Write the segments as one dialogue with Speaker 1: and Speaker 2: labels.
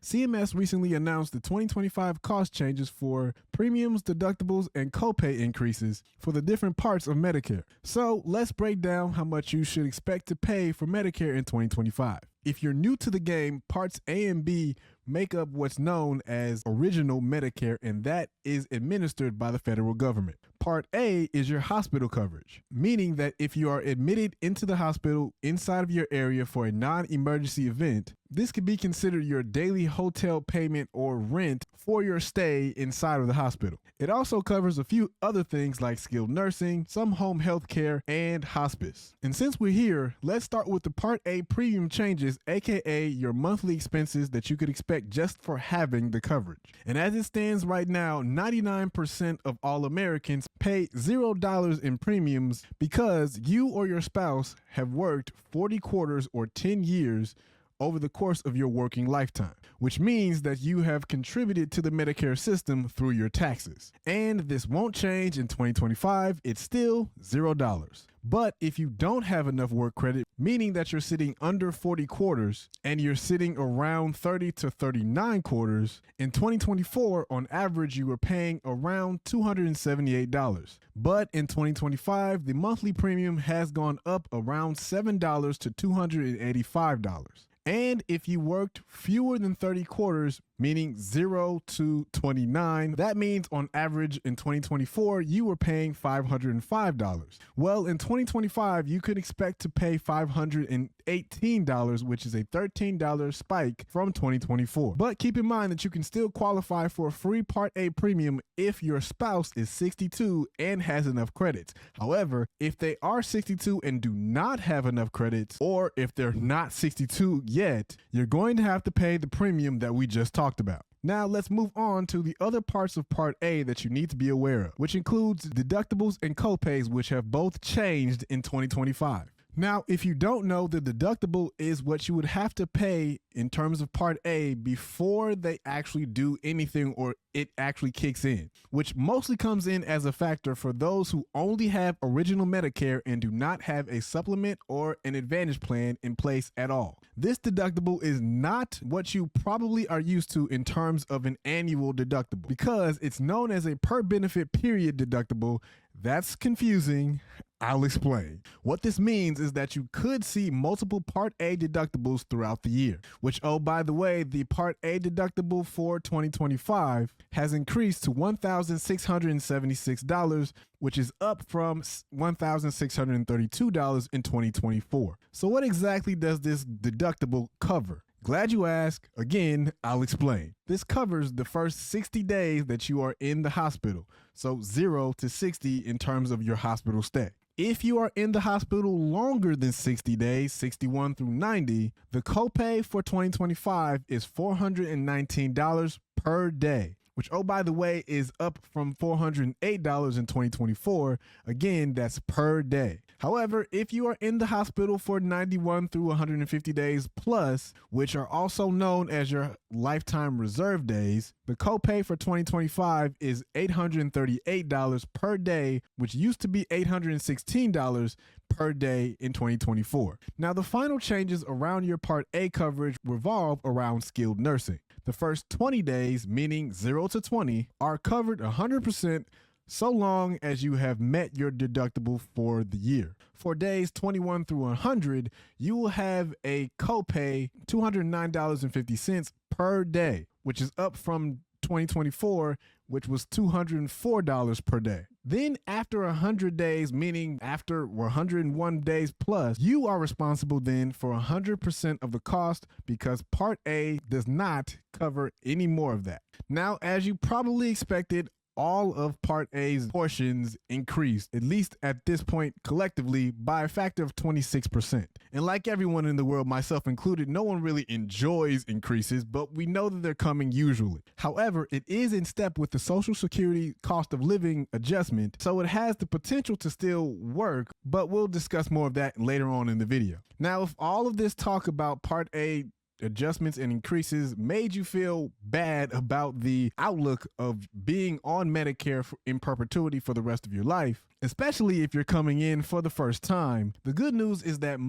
Speaker 1: CMS recently announced the 2025 cost changes for premiums, deductibles, and copay increases for the different parts of Medicare. So let's break down how much you should expect to pay for Medicare in 2025. If you're new to the game, Parts A and B make up what's known as Original Medicare, and that is administered by the federal government. Part A is your hospital coverage, meaning that if you are admitted into the hospital inside of your area for a non-emergency event, this could be considered your daily hotel payment or rent for your stay inside of the hospital. It also covers a few other things like skilled nursing, some home health care, and hospice. And since we're here, let's start with the Part A premium changes, aka your monthly expenses that you could expect just for having the coverage. And as it stands right now, 99% of all Americans pay $0 in premiums because you or your spouse have worked 40 quarters or 10 years over the course of your working lifetime, which means that you have contributed to the Medicare system through your taxes. And this won't change in 2025, it's still $0. But if you don't have enough work credit, meaning that you're sitting under 40 quarters and you're sitting around 30 to 39 quarters, in 2024, on average, you were paying around $278. But in 2025, the monthly premium has gone up around $7 to $285. And if you worked fewer than 30 quarters, meaning 0 to 29, that means on average in 2024, you were paying $505. Well, in 2025, you could expect to pay $518, which is a $13 spike from 2024. But keep in mind that you can still qualify for a free Part A premium if your spouse is 62 and has enough credits. However, if they are 62 and do not have enough credits, or if they're not 62 yet, you're going to have to pay the premium that we just talked about. Now let's move on to the other parts of Part A that you need to be aware of, which includes deductibles and copays, which have both changed in 2025. Now, if you don't know, the deductible is what you would have to pay in terms of Part A before they actually do anything or it actually kicks in, which mostly comes in as a factor for those who only have Original Medicare and do not have a supplement or an advantage plan in place at all. This deductible is not what you probably are used to in terms of an annual deductible because it's known as a per benefit period deductible. That's confusing. I'll explain. What this means is that you could see multiple Part A deductibles throughout the year, which, oh, by the way, the Part A deductible for 2025 has increased to $1,676, which is up from $1,632 in 2024. So what exactly does this deductible cover? Glad you asked. Again, I'll explain. This covers the first 60 days that you are in the hospital, so 0 to 60 in terms of your hospital stay. If you are in the hospital longer than 60 days, 61 through 90, the copay for 2025 is $419 per day, which, oh, by the way, is up from $408 in 2024. Again, that's per day. However, if you are in the hospital for 91 through 150 days plus, which are also known as your lifetime reserve days, the copay for 2025 is $838 per day, which used to be $816 per day in 2024. Now, the final changes around your Part A coverage revolve around skilled nursing. The first 20 days, meaning 0 to 20, are covered 100% so long as you have met your deductible for the year. For days 21 through 100, you will have a copay $209.50 per day, which is up from 2024, which was $204 per day. Then after 100 days, meaning after 101 days plus, you are responsible then for 100% of the cost because Part A does not cover any more of that. Now, as you probably expected, all of Part A's portions increased, at least at this point collectively, by a factor of 26%. And like everyone in the world, myself included, no one really enjoys increases, but we know that they're coming usually. However, it is in step with the Social Security cost of living adjustment, so it has the potential to still work, but we'll discuss more of that later on in the video. Now, if all of this talk about Part A adjustments and increases made you feel bad about the outlook of being on Medicare in perpetuity for the rest of your life, especially if you're coming in for the first time, the good news is that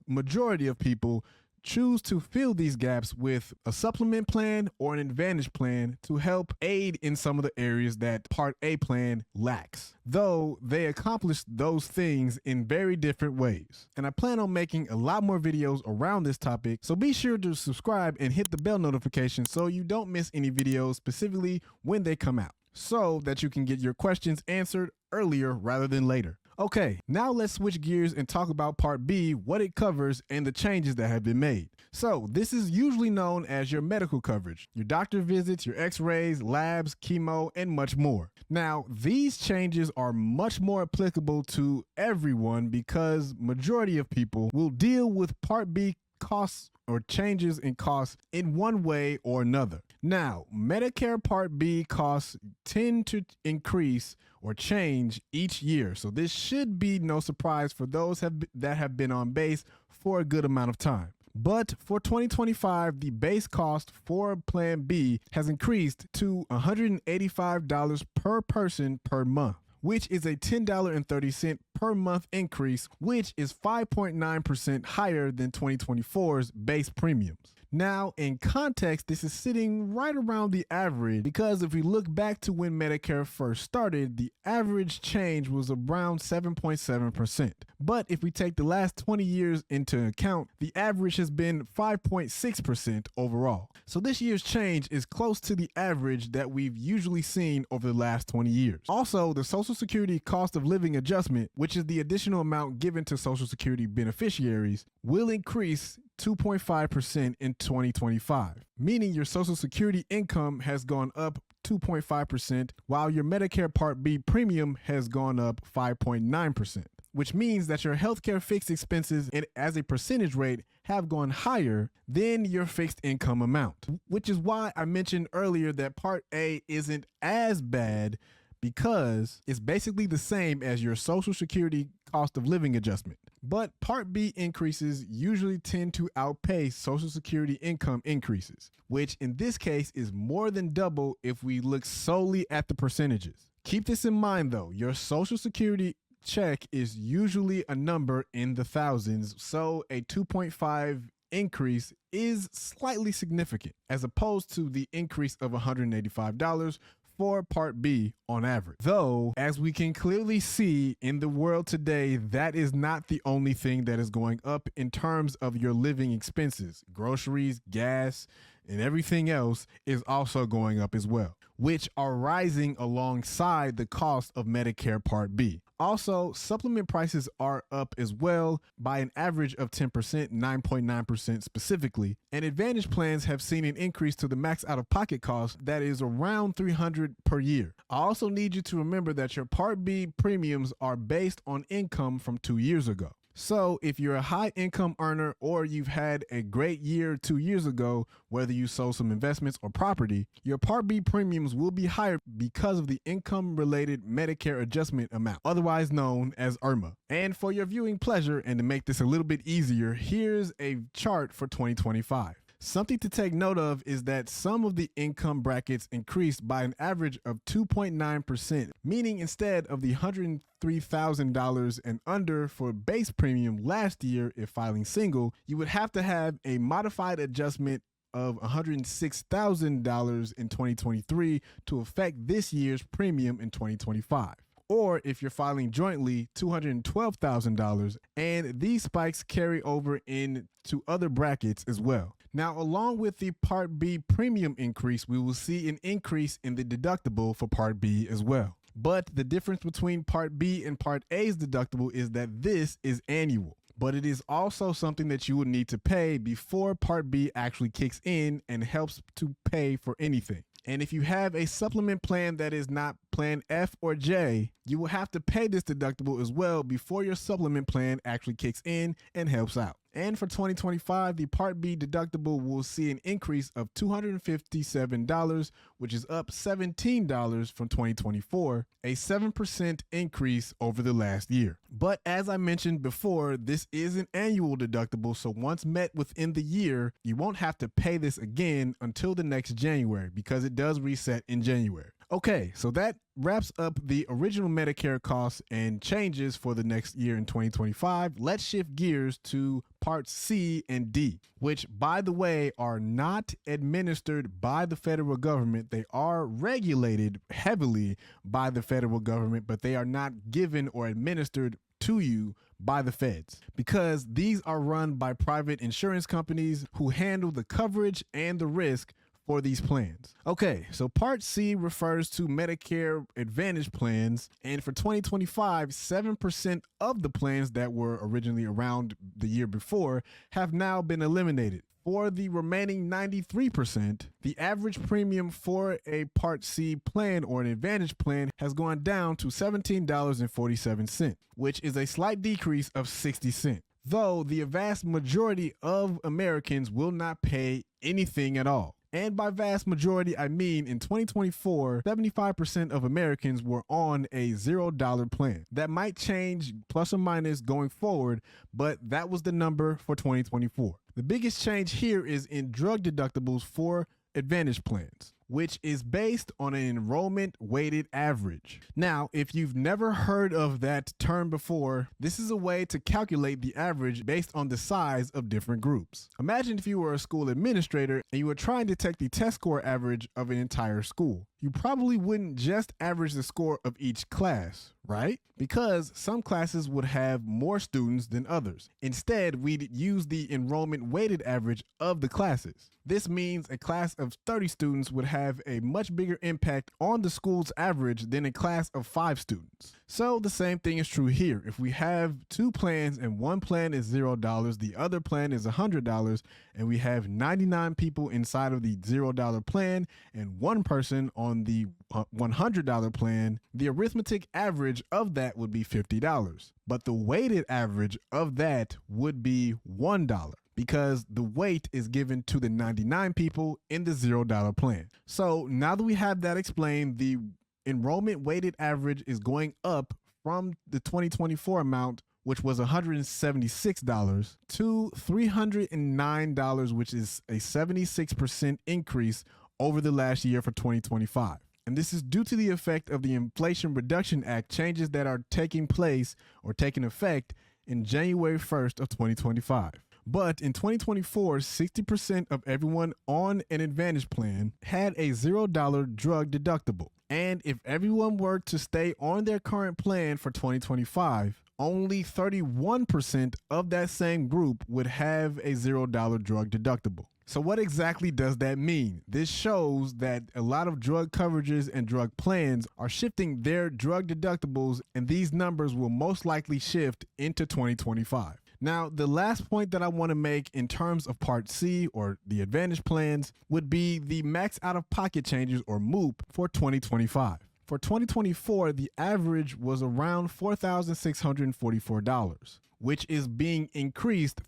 Speaker 1: majority of people choose to fill these gaps with a supplement plan or an advantage plan to help aid in some of the areas that Part A plan lacks, though they accomplish those things in very different ways. And I plan on making a lot more videos around this topic, so be sure to subscribe and hit the bell notification so you don't miss any videos, specifically when they come out, so that you can get your questions answered earlier rather than later. Okay, now let's switch gears and talk about Part B, what it covers, and the changes that have been made. So, this is usually known as your medical coverage, your doctor visits, your x-rays, labs, chemo, and much more. Now, these changes are much more applicable to everyone because majority of people will deal with Part B costs or changes in costs in one way or another. Now, Medicare Part B costs tend to increase or change each year, so this should be no surprise for those that have been on base for a good amount of time. But for 2025, the base cost for Plan B has increased to $185 per person per month, which is a $10.30 per month increase, which is 5.9% higher than 2024's base premiums. Now, in context, this is sitting right around the average because if we look back to when Medicare first started, the average change was around 7.7%. But if we take the last 20 years into account, the average has been 5.6% overall. So this year's change is close to the average that we've usually seen over the last 20 years. Also, the Social Security cost of living adjustment, which is the additional amount given to Social Security beneficiaries, will increase 2.5% in 2025, meaning your Social Security income has gone up 2.5%, while your Medicare Part B premium has gone up 5.9%, which means that your healthcare fixed expenses as a percentage rate have gone higher than your fixed income amount, which is why I mentioned earlier that Part A isn't as bad because it's basically the same as your Social Security cost of living adjustment. But Part B increases usually tend to outpace Social Security income increases, which in this case is more than double if we look solely at the percentages. Keep this in mind though, your Social Security check is usually a number in the thousands, so a 2.5 increase is slightly significant as opposed to the increase of $185 for Part B on average. Though, as we can clearly see in the world today, that is not the only thing that is going up in terms of your living expenses. Groceries, gas, and everything else is also going up as well, which are rising alongside the cost of Medicare Part B. Also, supplement prices are up as well by an average of 10%, 9.9% specifically, and Advantage plans have seen an increase to the max out-of-pocket cost that is around $300 per year. I also need you to remember that your Part B premiums are based on income from 2 years ago. So if you're a high income earner or you've had a great year 2 years ago, whether you sold some investments or property, your Part B premiums will be higher because of the income related Medicare adjustment amount, otherwise known as IRMA. And for your viewing pleasure and to make this a little bit easier, here's a chart for 2025. Something to take note of is that some of the income brackets increased by an average of 2.9%, meaning instead of the $103,000 and under for base premium last year if filing single, you would have to have a modified adjustment of $106,000 in 2023 to affect this year's premium in 2025. Or if you're filing jointly, $212,000, and these spikes carry over into other brackets as well. Now, along with the Part B premium increase, we will see an increase in the deductible for Part B as well. But the difference between Part B and Part A's deductible is that this is annual, but it is also something that you will need to pay before Part B actually kicks in and helps to pay for anything. And if you have a supplement plan that is not Plan F or J, you will have to pay this deductible as well before your supplement plan actually kicks in and helps out. And for 2025, the Part B deductible will see an increase of $257, which is up $17 from 2024, a 7% increase over the last year. But as I mentioned before, this is an annual deductible, so once met within the year, you won't have to pay this again until the next January because it does reset in January. Okay, so that wraps up the original Medicare costs and changes for the next year in 2025. Let's shift gears to Parts C and D, which, by the way, are not administered by the federal government. They are regulated heavily by the federal government, but they are not given or administered to you by the feds, because these are run by private insurance companies who handle the coverage and the risk for these plans. Okay, so Part C refers to Medicare Advantage plans, and for 2025, 7% of the plans that were originally around the year before have now been eliminated. For the remaining 93%, the average premium for a Part C plan or an Advantage plan has gone down to $17.47, which is a slight decrease of 60 cents. Though the vast majority of Americans will not pay anything at all. And by vast majority, I mean in 2024, 75% of Americans were on a $0 plan. That might change plus or minus going forward, but that was the number for 2024. The biggest change here is in drug deductibles for Advantage plans, which is based on an enrollment weighted average. Now, if you've never heard of that term before, this is a way to calculate the average based on the size of different groups. Imagine if you were a school administrator and you were trying to take the test score average of an entire school. You probably wouldn't just average the score of each class, right? Because some classes would have more students than others. Instead, we'd use the enrollment weighted average of the classes. This means a class of 30 students would have a much bigger impact on the school's average than a class of 5 students. So the same thing is true here. If we have 2 plans and one plan is $0, the other plan is $100, and we have 99 people inside of the $0 plan and 1 person on the $100 plan, the arithmetic average of that would be $50. But the weighted average of that would be $1, because the weight is given to the 99 people in the $0 plan. So now that we have that explained, the enrollment weighted average is going up from the 2024 amount, which was $176, to $309, which is a 76% increase over the last year for 2025. And this is due to the effect of the Inflation Reduction Act changes that are taking place or taking effect in January 1st of 2025. But in 2024, 60% of everyone on an Advantage plan had a $0 drug deductible. And if everyone were to stay on their current plan for 2025, only 31% of that same group would have a $0 drug deductible. So what exactly does that mean? This shows that a lot of drug coverages and drug plans are shifting their drug deductibles, and these numbers will most likely shift into 2025. Now, the last point that I want to make in terms of Part C or the Advantage plans would be the max out-of-pocket changes or MOOP for 2025. For 2024, the average was around $4,644, which is being increased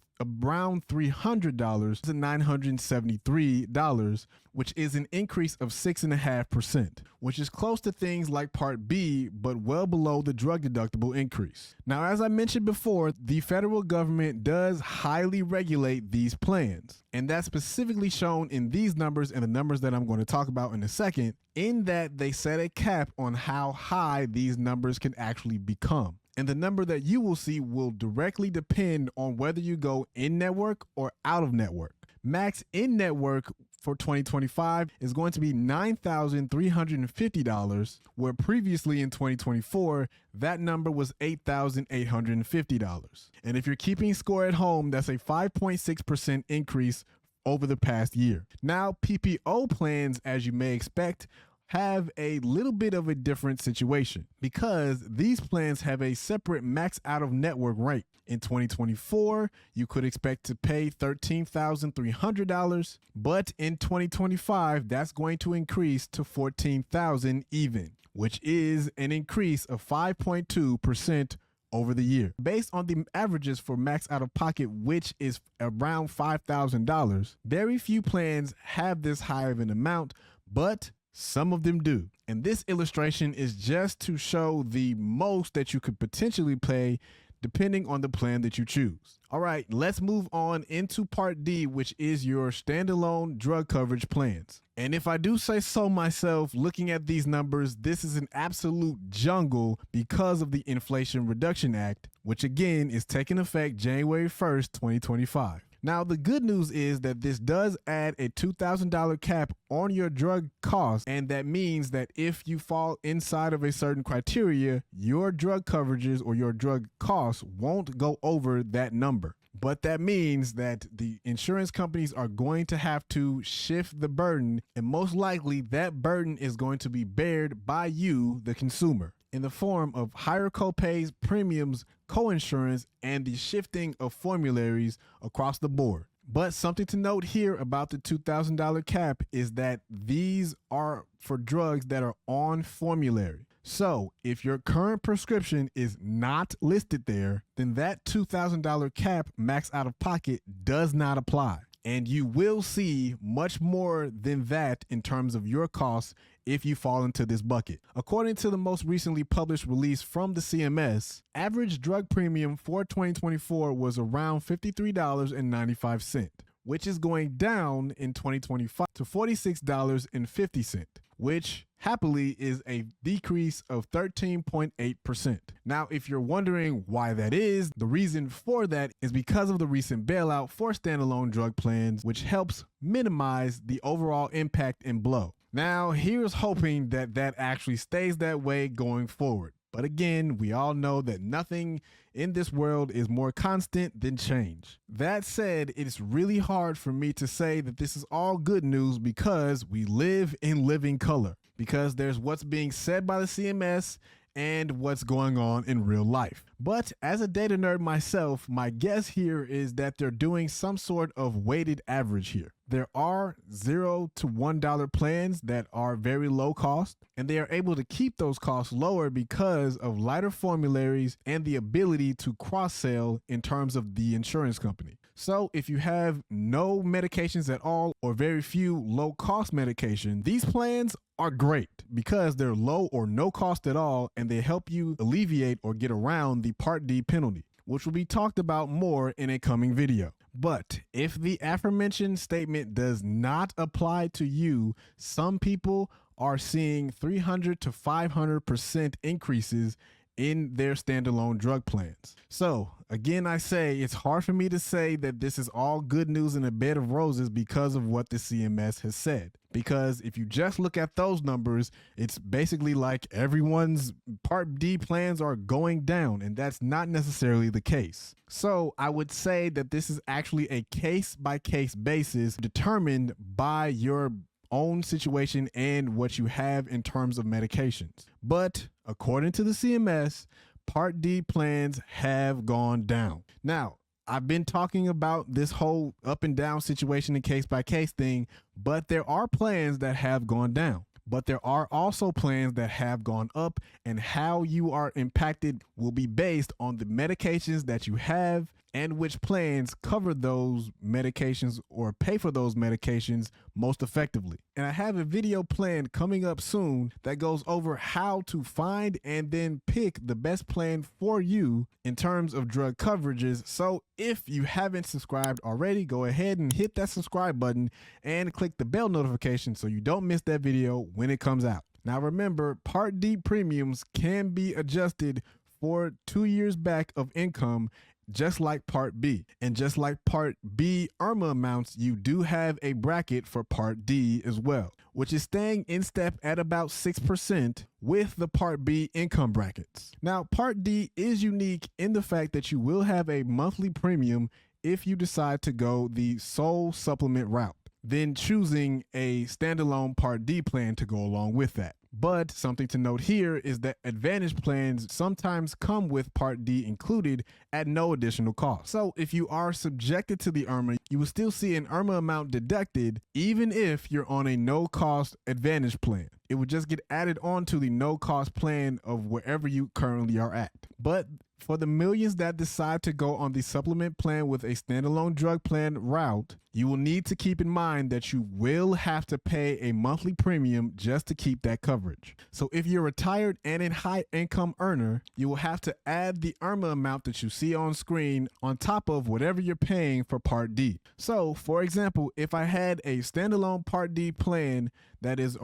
Speaker 1: around $300 to $973, which is an increase of 6.5%, which is close to things like Part B, but well below the drug deductible increase. Now, as I mentioned before, the federal government does highly regulate these plans, and that's specifically shown in these numbers and the numbers that I'm going to talk about in a second, in that they set a cap on how high these numbers can actually become. And the number that you will see will directly depend on whether you go in-network or out-of-network. Max in-network for 2025 is going to be $9,350, where previously in 2024, that number was $8,850. And if you're keeping score at home, that's a 5.6% increase over the past year. Now, PPO plans, as you may expect, have a little bit of a different situation because these plans have a separate max out of network rate. In 2024, you could expect to pay $13,300, but in 2025, that's going to increase to $14,000 even, which is an increase of 5.2% over the year. Based on the averages for max out of pocket, which is around $5,000, very few plans have this high of an amount, but some of them do. And this illustration is just to show the most that you could potentially pay depending on the plan that you choose. All right, let's move on into Part D, which is your standalone drug coverage plans. And if I do say so myself, looking at these numbers, this is an absolute jungle because of the Inflation Reduction Act, which again is taking effect January 1st, 2025. Now, the good news is that this does add a $2,000 cap on your drug cost, and that means that if you fall inside of a certain criteria, your drug coverages or your drug costs won't go over that number. But that means that the insurance companies are going to have to shift the burden, and most likely that burden is going to be bared by you, the consumer, in the form of higher copays, premiums, coinsurance, and the shifting of formularies across the board. But something to note here about the $2,000 cap is that these are for drugs that are on formulary. So if your current prescription is not listed there, then that $2,000 cap max out of pocket does not apply. And you will see much more than that in terms of your costs if you fall into this bucket. According to the most recently published release from the CMS, average drug premium for 2024 was around $53.95, which is going down in 2025 to $46.50, which happily is a decrease of 13.8%. Now, if you're wondering why that is, the reason for that is because of the recent bailout for standalone drug plans, which helps minimize the overall impact and blow. Now, here's hoping that that actually stays that way going forward. But again, we all know that nothing in this world is more constant than change. That said, it's really hard for me to say that this is all good news because we live in living color, because there's what's being said by the CMS and what's going on in real life. But as a data nerd myself, my guess here is that they're doing some sort of weighted average here. There are $0 to $1 plans that are very low cost, and they are able to keep those costs lower because of lighter formularies and the ability to cross-sell in terms of the insurance company. So if you have no medications at all or very few low-cost medication, these plans are great because they're low or no cost at all, and they help you alleviate or get around the Part D penalty, which will be talked about more in a coming video. But if the aforementioned statement does not apply to you, some people are seeing 300 to 500% increases in their standalone drug plans. So again, I say it's hard for me to say that this is all good news in a bed of roses because of what the CMS has said. Because if you just look at those numbers, it's basically like everyone's Part D plans are going down, and that's not necessarily the case. So I would say that this is actually a case-by-case basis determined by your own situation and what you have in terms of medications. But according to the CMS, Part D plans have gone down. Now, I've been talking about this whole up and down situation and case by case thing, but there are plans that have gone down. But there are also plans that have gone up, and how you are impacted will be based on the medications that you have and which plans cover those medications or pay for those medications most effectively. And I have a video planned coming up soon that goes over how to find and then pick the best plan for you in terms of drug coverages. So if you haven't subscribed already, go ahead and hit that subscribe button and click the bell notification so you don't miss that video when it comes out. Now remember, Part D premiums can be adjusted for 2 years back of income, just like Part B. And just like Part B IRMA amounts, you do have a bracket for Part D as well, which is staying in step at about 6% with the Part B income brackets. Now, Part D is unique in the fact that you will have a monthly premium if you decide to go the sole supplement route, then choosing a standalone Part D plan to go along with that. But something to note here is that Advantage plans sometimes come with Part D included at no additional cost. So if you are subjected to the IRMA, you will still see an IRMA amount deducted even if you're on a no-cost Advantage plan. It would just get added on to the no-cost plan of wherever you currently are at. But For the millions that decide to go on the supplement plan with a standalone drug plan route, you will need to keep in mind that you will have to pay a monthly premium just to keep that coverage. So if you're retired and a high income earner, you will have to add the IRMA amount that you see on screen on top of whatever you're paying for Part D. So for example, if I had a standalone Part D plan that is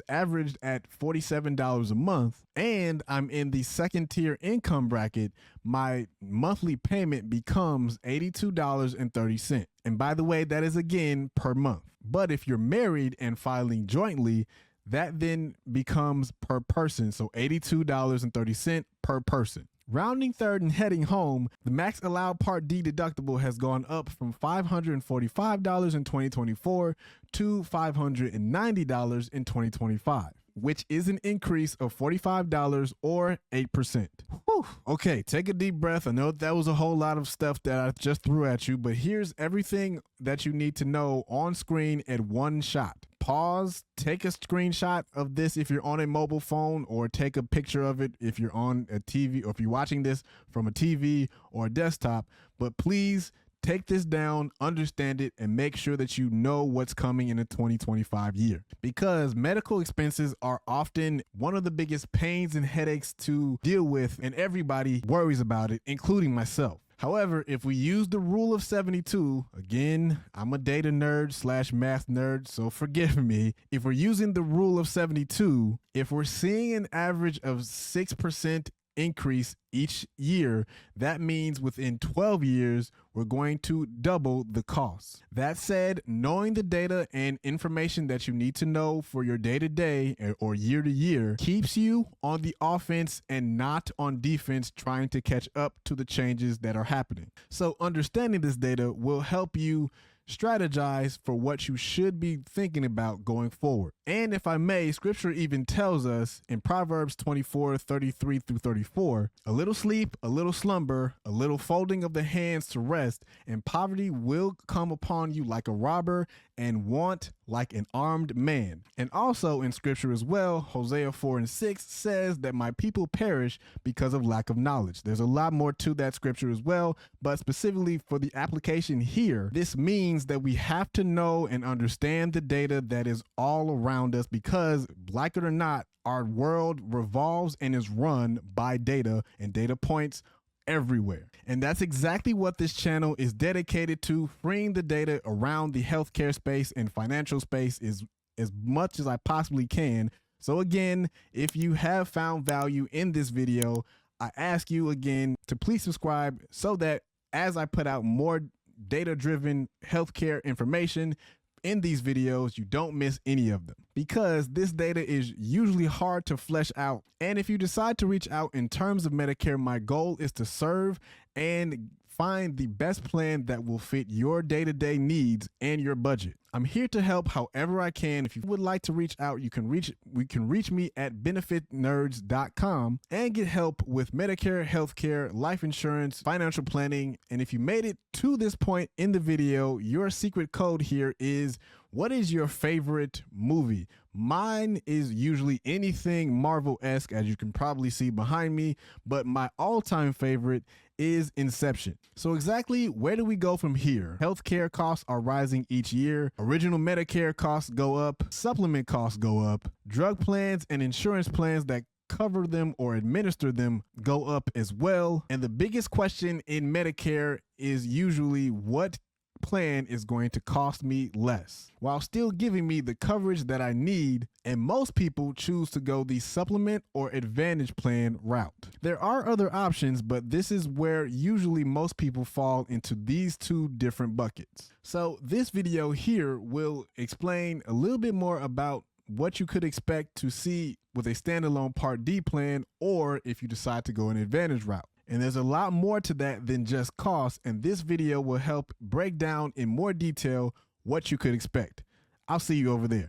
Speaker 1: averaged at $47 a month, and I'm in the second tier income bracket, my monthly payment becomes $82.30. And by the way, that is again per month. But if you're married and filing jointly, that then becomes per person, so $82.30 per person. Rounding third and heading home, the max allowed Part D deductible has gone up from $545 in 2024 to $590 in 2025, which is an increase of $45 or 8%. Whew. Okay, take a deep breath. I know that was a whole lot of stuff that I just threw at you, but here's everything that you need to know on screen at one shot. Pause, take a screenshot of this if you're on a mobile phone, or take a picture of it if you're on a TV, or if you're watching this from a TV or a desktop. But please take this down, understand it, and make sure that you know what's coming in the 2025 year. Because medical expenses are often one of the biggest pains and headaches to deal with, and everybody worries about it, including myself. However, if we use the rule of 72, again, I'm a data nerd / math nerd, so forgive me. If we're using the rule of 72, if we're seeing an average of 6% increase each year, that means within 12 years, we're going to double the cost. That said, knowing the data and information that you need to know for your day-to-day or year-to-year keeps you on the offense and not on defense, trying to catch up to the changes that are happening. So understanding this data will help you strategize for what you should be thinking about going forward. And if I may, scripture even tells us in Proverbs 24:33-34, a little sleep, a little slumber, a little folding of the hands to rest, and poverty will come upon you like a robber, and want like an armed man. And also in scripture as well, Hosea 4:6 says that my people perish because of lack of knowledge. There's a lot more to that scripture as well, but specifically for the application here, this means that we have to know and understand the data that is all around us, because like it or not, our world revolves and is run by data and data points everywhere. And that's exactly what this channel is dedicated to, freeing the data around the healthcare space and financial space is as much as I possibly can. So again, if you have found value in this video, I ask you again to please subscribe so that as I put out more data-driven healthcare information in these videos, you don't miss any of them, because this data is usually hard to flesh out. And if you decide to reach out in terms of Medicare, my goal is to serve and find the best plan that will fit your day-to-day needs and your budget. I'm here to help however I can. If you would like to reach out, we can reach me at benefitnerds.com and get help with Medicare, healthcare, life insurance, financial planning. And if you made it to this point in the video, your secret code here is, what is your favorite movie? Mine is usually anything Marvel-esque, as you can probably see behind me, but my all-time favorite is Inception. So exactly where do we go from here? Healthcare costs are rising each year. Original Medicare costs go up. Supplement costs go up. Drug plans and insurance plans that cover them or administer them go up as well. And the biggest question in Medicare is usually, what plan is going to cost me less while still giving me the coverage that I need, and most people choose to go the supplement or advantage plan route. There are other options, but this is where usually most people fall into these two different buckets. So this video here will explain a little bit more about what you could expect to see with a standalone Part D plan, or if you decide to go an advantage route. And there's a lot more to that than just cost, and this video will help break down in more detail what you could expect. I'll see you over there.